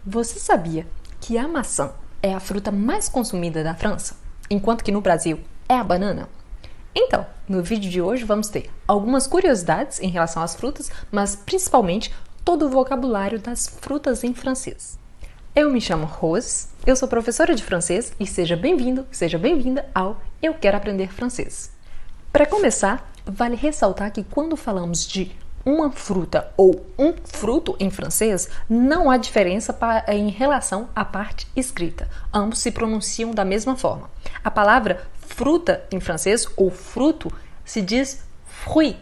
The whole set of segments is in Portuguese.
Você sabia que a maçã é a fruta mais consumida da França, enquanto que no Brasil é a banana? Então, no vídeo de hoje vamos ter algumas curiosidades em relação às frutas, mas principalmente todo o vocabulário das frutas em francês. Eu me chamo Rose, eu sou professora de francês e seja bem-vindo, seja bem-vinda ao Eu Quero Aprender Francês. Para começar, vale ressaltar que quando falamos de uma fruta ou um fruto em francês, não há diferença em relação à parte escrita. Ambos se pronunciam da mesma forma. A palavra fruta em francês, ou fruto, se diz fruit.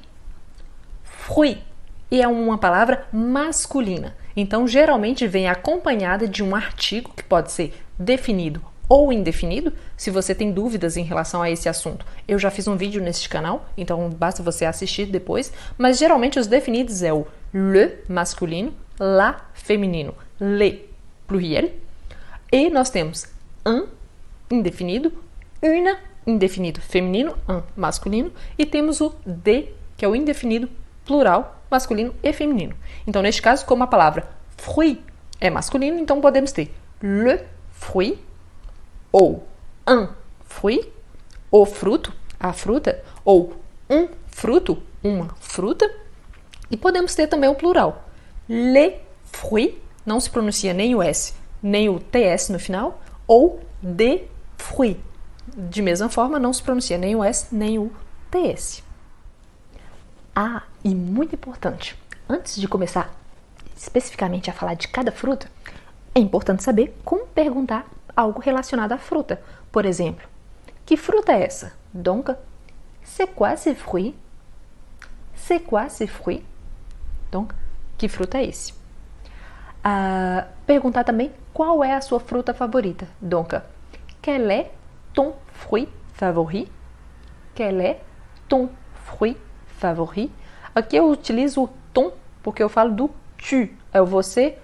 Fruit. E é uma palavra masculina. Então, geralmente vem acompanhada de um artigo que pode ser definido ou indefinido. Se você tem dúvidas em relação a esse assunto, eu já fiz um vídeo neste canal, então basta você assistir depois. Mas geralmente os definidos é o le masculino, la feminino, le pluriel. E nós temos un indefinido, une indefinido feminino, un masculino. E temos o de, que é o indefinido plural, masculino e feminino. Então, neste caso, como a palavra fruit é masculino, então podemos ter le fruit, ou un fruit, o fruto, a fruta, ou um fruto, uma fruta. E podemos ter também o plural. Les fruits, não se pronuncia nem o S, nem o TS no final, ou des fruits. De mesma forma, não se pronuncia nem o S, nem o TS. Ah, e muito importante, antes de começar especificamente a falar de cada fruta, é importante saber como perguntar algo relacionado à fruta. Por exemplo, que fruta é essa? Donc, c'est quoi ce fruit? C'est quoi ce fruit? Donc, que fruta é esse? Perguntar também qual é a sua fruta favorita. Donc, quel est ton fruit favori? Quel est ton fruit favori? Aqui eu utilizo o ton porque eu falo do tu, é o você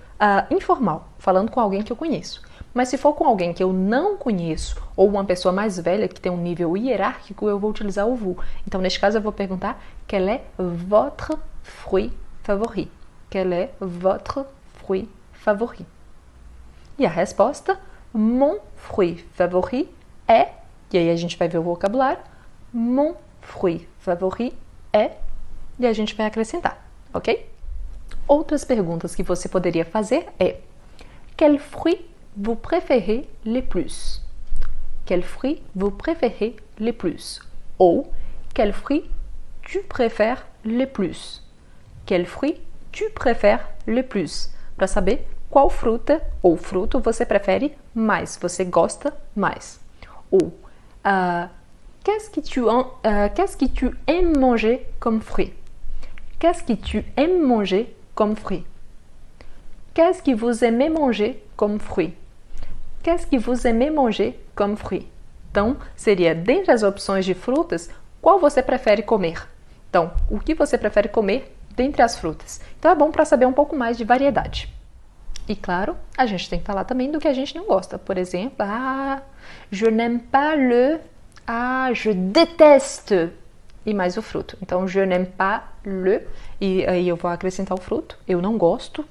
informal, falando com alguém que eu conheço. Mas se for com alguém que eu não conheço, ou uma pessoa mais velha que tem um nível hierárquico, eu vou utilizar o vous. Então, neste caso, eu vou perguntar quel est votre fruit favori? Quel est votre fruit favori? E a resposta, mon fruit favori é, e aí a gente vai ver o vocabulário, mon fruit favori é, e a gente vai acrescentar, ok? Outras perguntas que você poderia fazer é: quel fruit vous préférez le plus? Quel fruit vous préférez le plus? Ou quel fruit tu préfères le plus? Quel fruit tu préfères le plus? Para saber qual fruta ou fruto você prefere mais, você gosta mais. Ou qu'est-ce que tu aimes manger comme fruit? Qu'est-ce que tu aimes manger comme fruit? Qu'est-ce que vous aimez manger comme fruit? Qu'est-ce que vous aimez manger comme fruit? Então, seria, dentre as opções de frutas, qual você prefere comer? Então, o que você prefere comer dentre as frutas? Então, é bom para saber um pouco mais de variedade. E, claro, a gente tem que falar também do que a gente não gosta. Por exemplo, je n'aime pas le... je déteste... E mais o fruto. Então, je n'aime pas le... E aí eu vou acrescentar o fruto. Eu não gosto.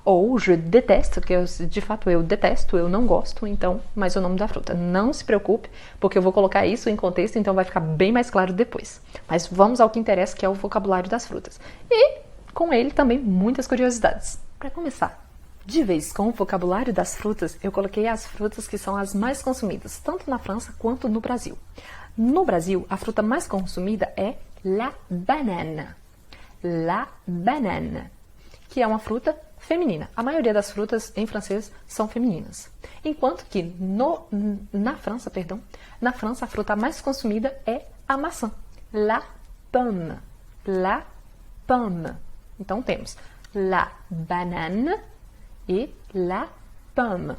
Ou je déteste, que de fato eu detesto, eu não gosto, então, mais o nome da fruta. Não se preocupe, porque eu vou colocar isso em contexto, então vai ficar bem mais claro depois. Mas vamos ao que interessa, que é o vocabulário das frutas. E, com ele, também muitas curiosidades. Para começar, de vez com o vocabulário das frutas, eu coloquei as frutas que são as mais consumidas, tanto na França quanto no Brasil. No Brasil, a fruta mais consumida é la banane. La banane, que é uma fruta feminina. A maioria das frutas em francês são femininas. Enquanto que na França, a fruta mais consumida é a maçã. La pomme. La pomme. Então temos la banane e la pomme.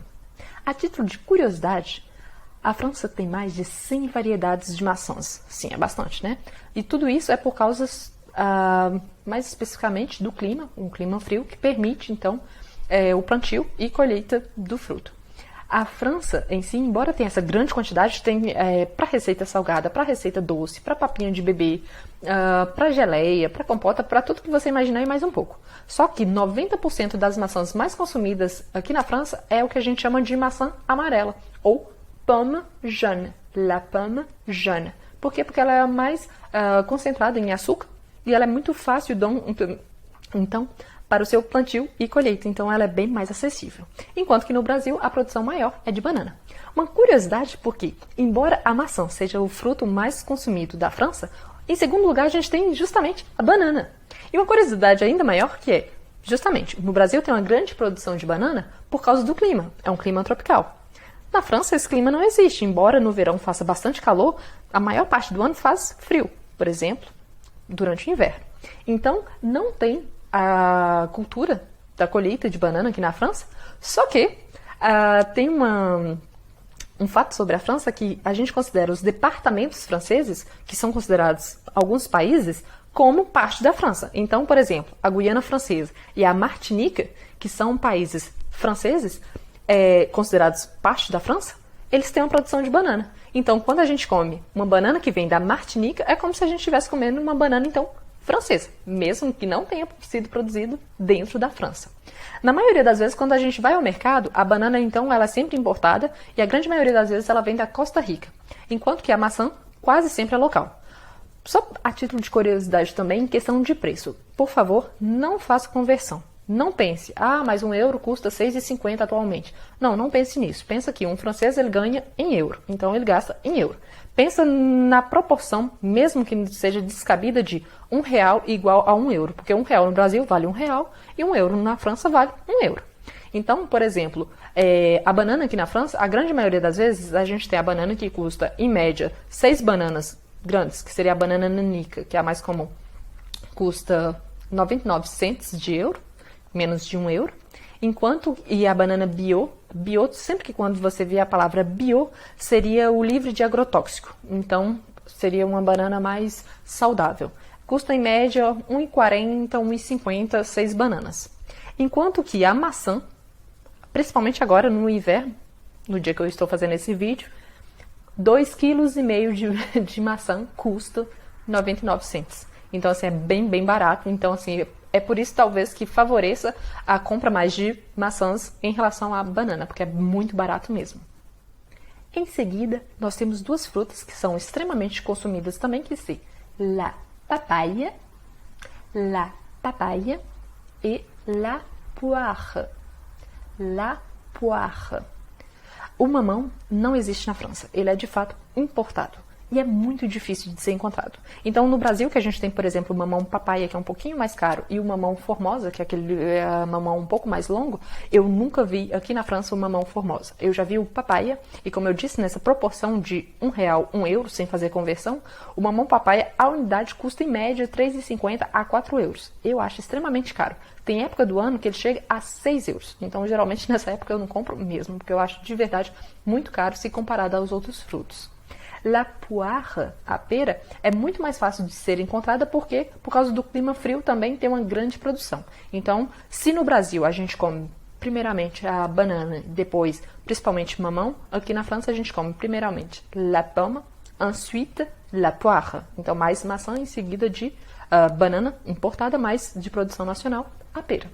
A título de curiosidade, a França tem mais de 100 variedades de maçãs. Sim, é bastante, né? E tudo isso é por causa, mais especificamente, do clima, um clima frio que permite, então, o plantio e colheita do fruto. A França em si, embora tenha essa grande quantidade, tem para receita salgada, para receita doce, para papinha de bebê, para geleia, para compota, para tudo que você imaginar e mais um pouco. Só que 90% das maçãs mais consumidas aqui na França é o que a gente chama de maçã amarela, ou pomme jaune, la pomme jaune. Por quê? Porque ela é mais concentrada em açúcar e ela é muito fácil, então, para o seu plantio e colheita, então ela é bem mais acessível. Enquanto que no Brasil a produção maior é de banana. Uma curiosidade porque, embora a maçã seja o fruto mais consumido da França, em segundo lugar a gente tem justamente a banana. E uma curiosidade ainda maior que é, justamente, no Brasil tem uma grande produção de banana por causa do clima, é um clima tropical. Na França esse clima não existe, embora no verão faça bastante calor, a maior parte do ano faz frio, por exemplo, durante o inverno. Então não tem a cultura da colheita de banana aqui na França, só que tem um fato sobre a França que a gente considera os departamentos franceses, que são considerados alguns países, como parte da França. Então, por exemplo, a Guiana Francesa e a Martinica, que são países franceses, considerados parte da França, eles têm uma produção de banana. Então, quando a gente come uma banana que vem da Martinica, é como se a gente estivesse comendo uma banana, então, francesa, mesmo que não tenha sido produzido dentro da França. Na maioria das vezes, quando a gente vai ao mercado, a banana, então, ela é sempre importada e a grande maioria das vezes ela vem da Costa Rica, enquanto que a maçã quase sempre é local. Só a título de curiosidade também, em questão de preço, por favor, não faça conversão. Não pense, mas €1 custa 6,50 atualmente. Não pense nisso. Pensa que um francês ele ganha em euro, então ele gasta em euro. Pensa na proporção, mesmo que seja descabida, de R$1 igual a €1, porque R$1 no Brasil vale R$1 e €1 na França vale €1. Então, por exemplo, a banana aqui na França, a grande maioria das vezes, a gente tem a banana que custa, em média, 6 bananas grandes, que seria a banana nanica, que é a mais comum, custa 99 cents de euro, menos de €1, enquanto a banana bio, sempre que quando você vê a palavra bio, seria o livre de agrotóxico, então seria uma banana mais saudável. Custa em média R$1,40, R$1,50, 6 bananas. Enquanto que a maçã, principalmente agora no inverno, no dia que eu estou fazendo esse vídeo, 2,5 kg de maçã custa 99 cents. Então, assim, é bem barato. Então, assim, é por isso, talvez, que favoreça a compra mais de maçãs em relação à banana, porque é muito barato mesmo. Em seguida, nós temos duas frutas que são extremamente consumidas também, que são la papaya e la poire. La poire. O mamão não existe na França, ele é de fato importado. E é muito difícil de ser encontrado. Então, no Brasil, que a gente tem, por exemplo, o mamão papaya, que é um pouquinho mais caro, e o mamão formosa, que é aquele mamão um pouco mais longo, eu nunca vi aqui na França o mamão formosa. Eu já vi o papaya, e como eu disse, nessa proporção de R$1, €1, sem fazer conversão, o mamão papaya, a unidade custa em média €3,50 a €4. Eu acho extremamente caro. Tem época do ano que ele chega a €6. Então, geralmente, nessa época eu não compro mesmo, porque eu acho de verdade muito caro se comparado aos outros frutos. La poire, a pera, é muito mais fácil de ser encontrada porque, por causa do clima frio, também tem uma grande produção. Então, se no Brasil a gente come primeiramente a banana, depois principalmente mamão, aqui na França a gente come primeiramente la pomme, ensuite la poire. Então, mais maçã em seguida de banana importada, mais de produção nacional, a pera.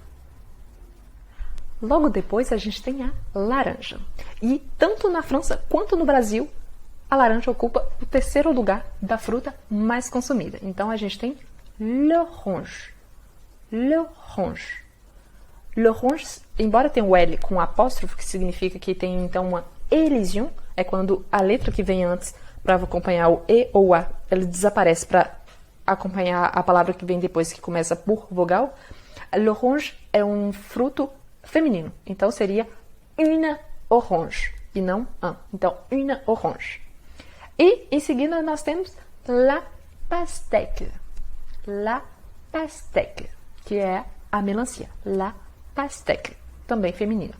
Logo depois a gente tem a laranja. E tanto na França quanto no Brasil, a laranja ocupa o terceiro lugar da fruta mais consumida. Então, a gente tem l'orange. L'orange. L'orange, embora tenha o L com apóstrofo, que significa que tem, então, uma elision, é quando a letra que vem antes para acompanhar o E ou A, ela desaparece para acompanhar a palavra que vem depois, que começa por vogal. L'orange é um fruto feminino. Então, seria une orange, e não un. Então, une orange. E, em seguida, nós temos la pastèque. La pastèque, que é a melancia. La pastèque, também feminina.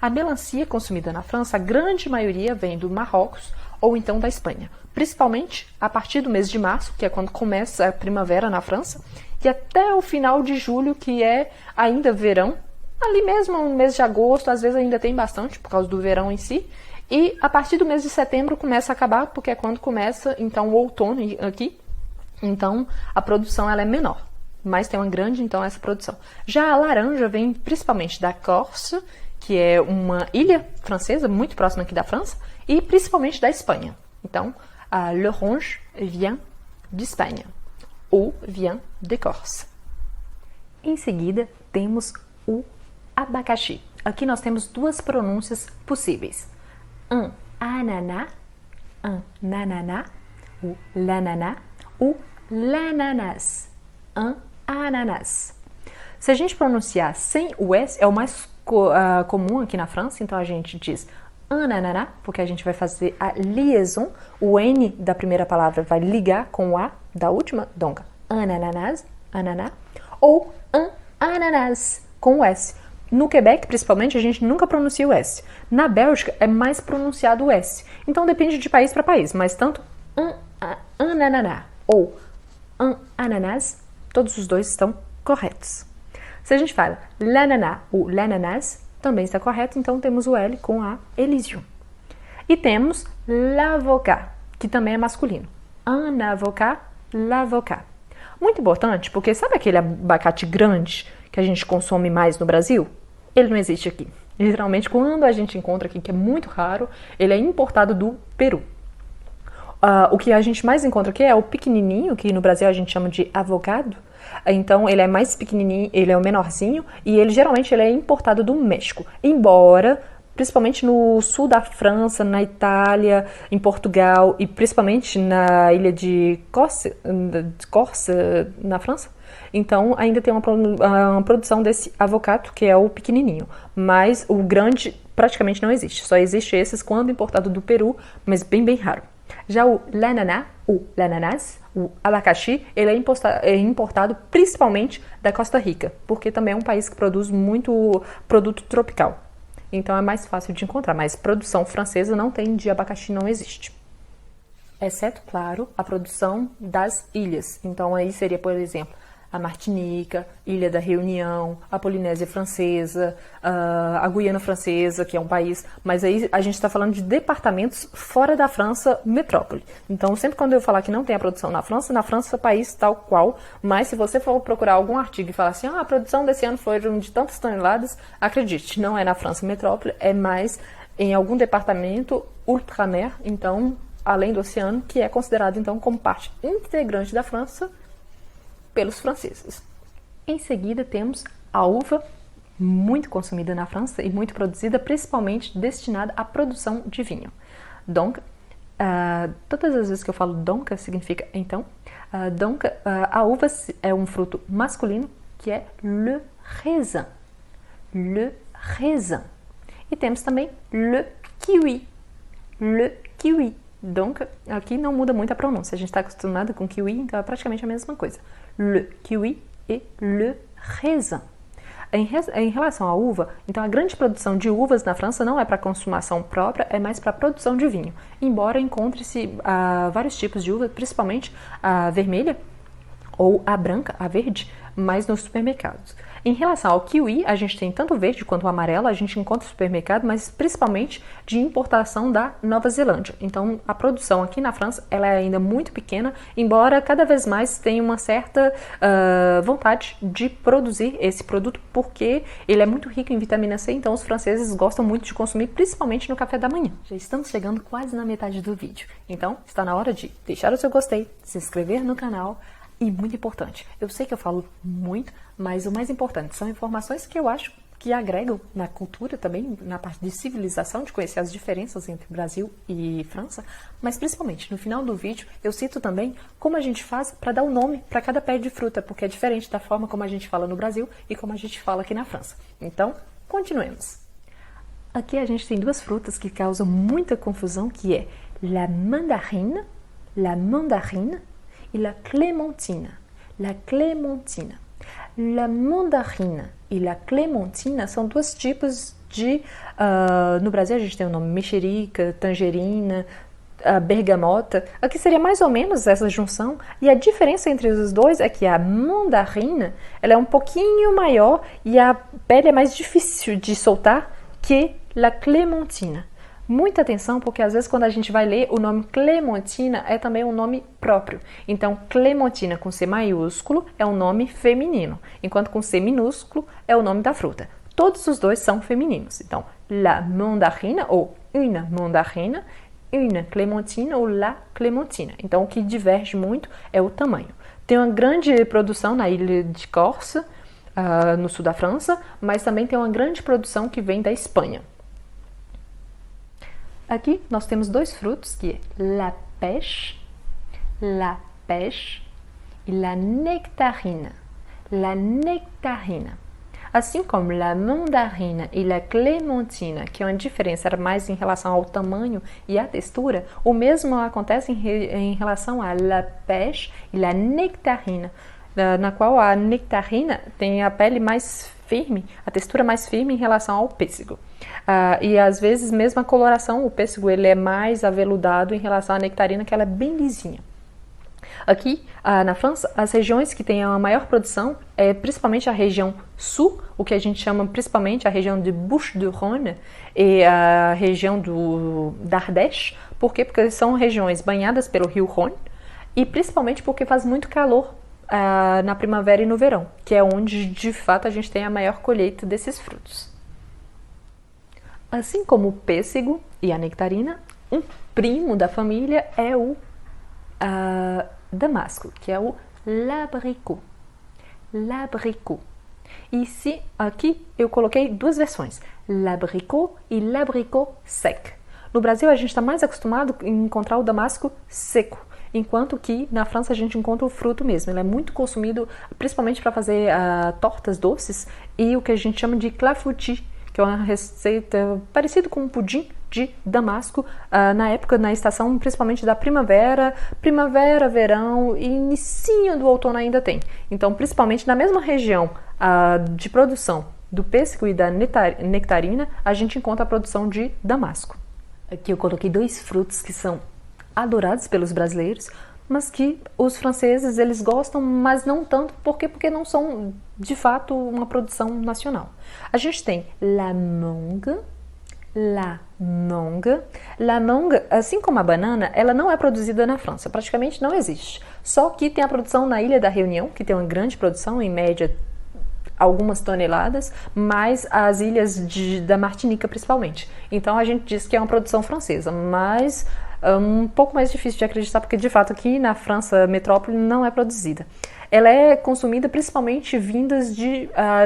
A melancia consumida na França, a grande maioria vem do Marrocos ou então da Espanha. Principalmente a partir do mês de março, que é quando começa a primavera na França, e até o final de julho, que é ainda verão, ali mesmo no mês de agosto, às vezes ainda tem bastante por causa do verão em si. E a partir do mês de setembro começa a acabar, porque é quando começa então o outono aqui. Então a produção ela é menor, mas tem uma grande então essa produção. Já a laranja vem principalmente da Corse, que é uma ilha francesa muito próxima aqui da França, e principalmente da Espanha. Então a l'orange vient d'Espagne ou vient de Corse. Em seguida temos o abacaxi. Aqui nós temos duas pronúncias possíveis. Un ananá, ou l'ananá, ou l'ananas, un ananas. Se a gente pronunciar sem o S, é o mais comum aqui na França, então a gente diz un ananá, porque a gente vai fazer a liaison, o N da primeira palavra vai ligar com o A da última, donc un ananas, ananá, ou un ananas, com o S. No Quebec, principalmente, a gente nunca pronuncia o S. Na Bélgica, é mais pronunciado o S. Então, depende de país para país. Mas tanto un ananá ou un ananas, todos os dois estão corretos. Se a gente fala l'ananá ou l'ananas, também está correto. Então, temos o L com a elision. E temos l'avocat, que também é masculino. Un avocat, l'avocat. Muito importante, porque sabe aquele abacate grande que a gente consome mais no Brasil? Ele não existe aqui. Literalmente, quando a gente encontra aqui, que é muito raro, ele é importado do Peru. O que a gente mais encontra aqui é o pequenininho, que no Brasil a gente chama de avocado. Então, ele é mais pequenininho, ele é o menorzinho, e ele geralmente ele é importado do México. Embora, principalmente no sul da França, na Itália, em Portugal, e principalmente na ilha de Corse, na França, então ainda tem uma produção desse avocado, que é o pequenininho. Mas o grande praticamente não existe. Só existe esses quando importado do Peru, mas bem raro. Já o l'ananá, ou l'ananas, o abacaxi, ele é importado principalmente da Costa Rica, porque também é um país que produz muito produto tropical. Então é mais fácil de encontrar, mas produção francesa não tem, de abacaxi não existe. Exceto, claro, a produção das ilhas. Então aí seria, por exemplo, a Martinica, Ilha da Reunião, a Polinésia Francesa, a Guiana Francesa, que é um país, mas aí a gente está falando de departamentos fora da França metrópole. Então, sempre quando eu falar que não tem a produção na França é país tal qual, mas se você for procurar algum artigo e falar assim, a produção desse ano foi de tantas toneladas, acredite, não é na França metrópole, é mais em algum departamento ultramer, então, além do oceano, que é considerado, então, como parte integrante da França, pelos franceses. Em seguida temos a uva, muito consumida na França e muito produzida, principalmente destinada à produção de vinho. Donc, todas as vezes que eu falo donc, significa então. Donc, a uva é um fruto masculino, que é le raisin. Le raisin. E temos também le kiwi. Le kiwi. Donc, aqui não muda muito a pronúncia. A gente está acostumado com kiwi, então é praticamente a mesma coisa. Le kiwi e le raisin. Em relação à uva, então a grande produção de uvas na França não é para consumação própria, é mais para produção de vinho. Embora encontre-se vários tipos de uva, principalmente a vermelha ou a branca, a verde, mas nos supermercados. Em relação ao kiwi, a gente tem tanto o verde quanto o amarelo, a gente encontra no supermercado, mas principalmente de importação da Nova Zelândia. Então, a produção aqui na França, ela é ainda muito pequena, embora cada vez mais tenha uma certa vontade de produzir esse produto, porque ele é muito rico em vitamina C, então os franceses gostam muito de consumir, principalmente no café da manhã. Já estamos chegando quase na metade do vídeo, então está na hora de deixar o seu gostei, se inscrever no canal. E muito importante, eu sei que eu falo muito, mas o mais importante são informações que eu acho que agregam na cultura também, na parte de civilização, de conhecer as diferenças entre Brasil e França, mas principalmente no final do vídeo eu cito também como a gente faz para dar o nome para cada pé de fruta, porque é diferente da forma como a gente fala no Brasil e como a gente fala aqui na França. Então, continuemos. Aqui a gente tem duas frutas que causam muita confusão, que é la mandarine e la clémentine. La clémentine. La mandarina e la clémentine são dois tipos de... no Brasil a gente tem o nome mexerica, tangerina, a bergamota. Aqui seria mais ou menos essa junção. E a diferença entre os dois é que a mandarina, ela é um pouquinho maior e a pele é mais difícil de soltar que a clementina. Muita atenção, porque às vezes quando a gente vai ler, o nome clementina é também um nome próprio. Então, clementina com C maiúsculo é um nome feminino, enquanto com C minúsculo é o nome da fruta. Todos os dois são femininos. Então, la mandarina ou une mandarina, une clementina ou la clementina. Então, o que diverge muito é o tamanho. Tem uma grande produção na ilha de Corse, no sul da França, mas também tem uma grande produção que vem da Espanha. Aqui nós temos dois frutos, que é la pêche e la nectarina. La nectarina. Assim como la mandarina e la clementina, que é uma diferença mais em relação ao tamanho e à textura, o mesmo acontece em relação a la pêche e la nectarina, na qual a nectarina tem a pele mais firme, a textura mais firme em relação ao pêssego. E às vezes mesmo a coloração, o pêssego ele é mais aveludado em relação à nectarina, que ela é bem lisinha. Aqui na França, as regiões que têm a maior produção é principalmente a região sul, o que a gente chama principalmente a região de Bouches-du-Rhône e a região da Ardèche. Por quê? Porque são regiões banhadas pelo rio Rhône e principalmente porque faz muito calor na primavera e no verão, que é onde de fato a gente tem a maior colheita desses frutos. Assim como o pêssego e a nectarina, um primo da família é o damasco, que é o l'abricot. L'abricot. E aqui eu coloquei duas versões, l'abricot e l'abricot sec. No Brasil a gente está mais acostumado a encontrar o damasco seco, enquanto que na França a gente encontra o fruto mesmo. Ele é muito consumido principalmente para fazer tortas doces e o que a gente chama de clafoutis, que é uma receita parecida com um pudim de damasco, na estação principalmente da primavera, verão e inicinho do outono ainda tem. Então, principalmente na mesma região de produção do pêssego e da nectarina, a gente encontra a produção de damasco. Aqui eu coloquei dois frutos que são adorados pelos brasileiros, mas que os franceses eles gostam, mas não tanto, porque não são de fato uma produção nacional. A gente tem la mangue. La mangue, assim como a banana, ela não é produzida na França, praticamente não existe. Só que tem a produção na Ilha da Réunion, que tem uma grande produção, em média algumas toneladas, mas as ilhas da Martinica principalmente. Então a gente diz que é uma produção francesa, mas um pouco mais difícil de acreditar, porque de fato aqui na França metrópole não é produzida. Ela é consumida principalmente vindas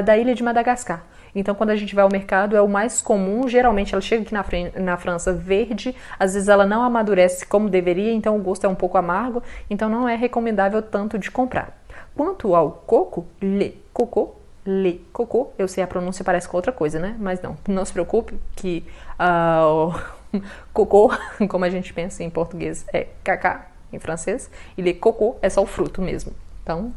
da ilha de Madagascar. Então, quando a gente vai ao mercado, é o mais comum. Geralmente, ela chega aqui na França verde. Às vezes, ela não amadurece como deveria, então o gosto é um pouco amargo. Então, não é recomendável tanto de comprar. Quanto ao coco, le coco, eu sei a pronúncia parece com outra coisa, né? Mas não se preocupe que cocô, como a gente pensa em português, é cacá em francês. E le coco é só o fruto mesmo. Então,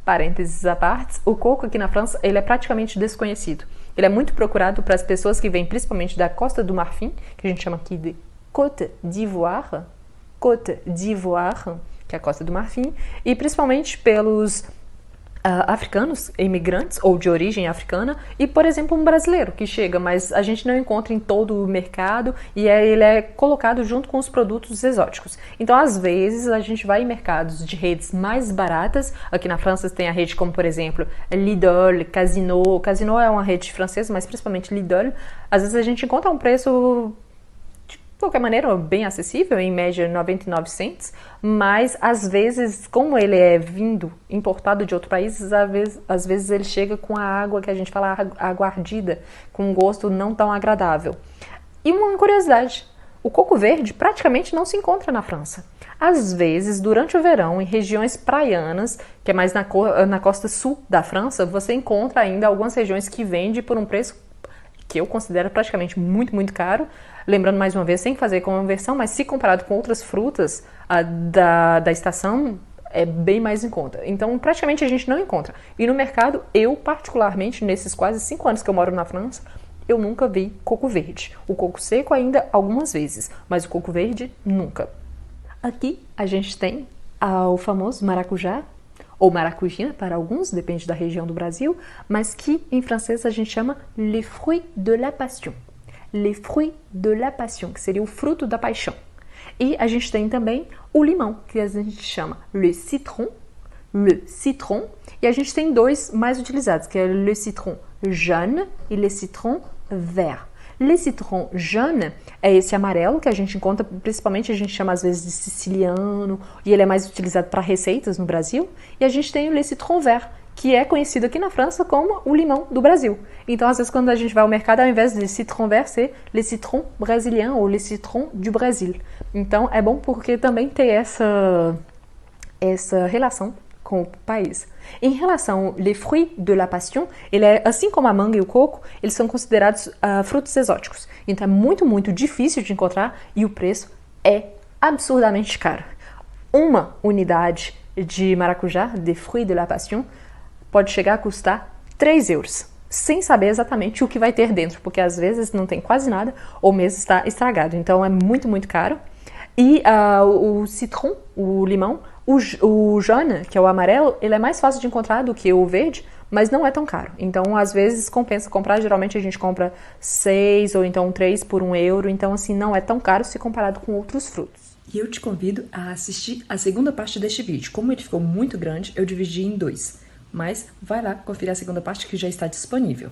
parênteses à parte, o coco aqui na França ele é praticamente desconhecido. Ele é muito procurado para as pessoas que vêm principalmente da Costa do Marfim, que a gente chama aqui de Côte d'Ivoire, que é a Costa do Marfim, e principalmente pelos africanos, imigrantes ou de origem africana, e por exemplo um brasileiro que chega, mas a gente não encontra em todo o mercado e ele é colocado junto com os produtos exóticos. Então às vezes a gente vai em mercados de redes mais baratas. Aqui na França tem a rede como por exemplo Lidl, Casino é uma rede francesa, mas principalmente Lidl. Às vezes a gente encontra um preço de qualquer maneira, bem acessível, em média 99 cents, mas às vezes, como ele é importado de outro país, às vezes ele chega com a água que a gente fala aguardida, com um gosto não tão agradável. E uma curiosidade, o coco verde praticamente não se encontra na França. Às vezes, durante o verão, em regiões praianas, que é mais na costa sul da França, você encontra ainda algumas regiões que vendem por um preço que eu considero praticamente muito, muito caro. Lembrando mais uma vez, sem fazer conversão, mas se comparado com outras frutas da estação, é bem mais em conta. Então, praticamente a gente não encontra. E no mercado, eu particularmente, nesses quase 5 anos que eu moro na França, eu nunca vi coco verde. O coco seco ainda algumas vezes, mas o coco verde nunca. Aqui a gente tem o famoso maracujá, ou maracujina para alguns, depende da região do Brasil, mas que em francês a gente chama les fruits de la passion. Les fruits de la passion, que seria o fruto da paixão. E a gente tem também o limão, que a gente chama le citron, e a gente tem dois mais utilizados, que é le citron jaune e le citron vert. Le citron jaune é esse amarelo que a gente encontra, principalmente a gente chama às vezes de siciliano, e ele é mais utilizado para receitas no Brasil. E a gente tem o le citron vert, que é conhecido aqui na França como o limão do Brasil. Então, às vezes, quando a gente vai ao mercado, ao invés de citron vert, c'est le citron brésilien ou le citron du Brasil. Então, é bom porque também tem essa relação com o país. Em relação ao les fruits de la passion, assim como a manga e o coco, eles são considerados frutos exóticos. Então é muito, muito difícil de encontrar e o preço é absurdamente caro. Uma unidade de maracujá, de fruits de la passion, pode chegar a custar 3 euros, sem saber exatamente o que vai ter dentro, porque às vezes não tem quase nada ou mesmo está estragado. Então é muito, muito caro. E o citron, o limão, o jaune, que é o amarelo, ele é mais fácil de encontrar do que o verde, mas não é tão caro. Então, às vezes, compensa comprar. Geralmente, a gente compra 6 ou então 3 por 1 euro. Então, assim, não é tão caro se comparado com outros frutos. E eu te convido a assistir a segunda parte deste vídeo. Como ele ficou muito grande, eu dividi em 2. Mas vai lá conferir a segunda parte que já está disponível.